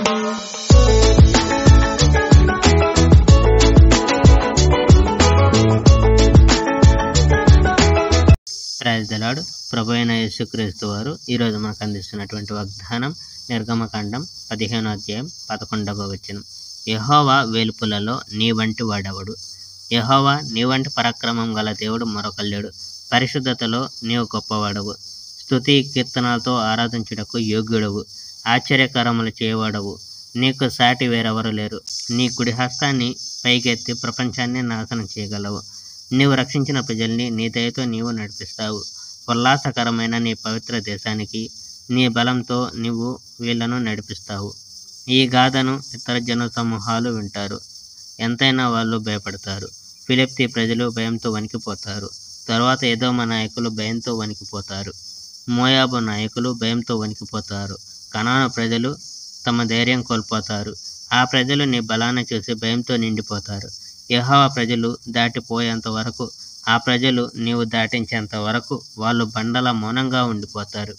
Praise the lord. ప్రభు అయిన యేసుక్రీస్తు వారు ఈరోజు మనకు అందిస్తున్నటువంటి వాగ్దానం నిర్గమకాండం 15వ అధ్యాయం 11వ వచనం. యెహోవా వేల్పులలో నీ వంటి వాడెవడు? యెహోవా నీ వంటి పరాక్రమం గల దేవుడు మరొక లేడు. పరిశుద్ధతలో నీవు గొప్పవాడవు. స్తుతి కీర్తనలతో ఆరాధించుటకు యోగ్యుడవు. ఆశ్చర్యకరములు చేయవాడవు. నీకు సాటి వేరెవరు లేరు. నీ కుడి హస్తాన్ని పైకెత్తి ప్రపంచాన్ని నాశనం చేయగలవు. నీవు రక్షించిన ప్రజల్ని నీ దయతో నీవు నడిపిస్తావు. ఉల్లాసకరమైన నీ పవిత్ర దేశానికి నీ బలంతో నీవు వీళ్లను నడిపిస్తావు. ఈ గాథను ఇతర జన సమూహాలు వింటారు. ఎంతైనా వాళ్ళు భయపడతారు. ఫిలిప్తీ ప్రజలు భయంతో వణికిపోతారు. తరువాత ఎదోమ నాయకులు భయంతో వణికిపోతారు. మోయాబు నాయకులు భయంతో వణికిపోతారు. కనాను ప్రజలు తమ ధైర్యం కోల్పోతారు. ఆ ప్రజలు నీ బలాన్ని చూసి భయంతో నిండిపోతారు. యెహోవా ప్రజలు దాటిపోయేంత వరకు, ఆ ప్రజలు నీవు దాటించేంత వరకు వాళ్ళు బండల మౌనంగా ఉండిపోతారు.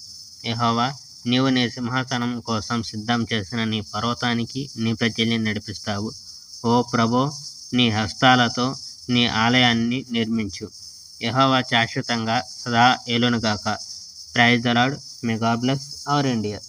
యెహోవా, నీవు నీ సింహాసనం కోసం సిద్ధం చేసిన నీ పర్వతానికి నీ ప్రజల్ని నడిపిస్తావు. ఓ ప్రభో, నీ హస్తాలతో నీ ఆలయాన్ని నిర్మించు. యెహోవా శాశ్వతంగా సదా ఏలునుగాక. Praise the Lord. May God bless our India.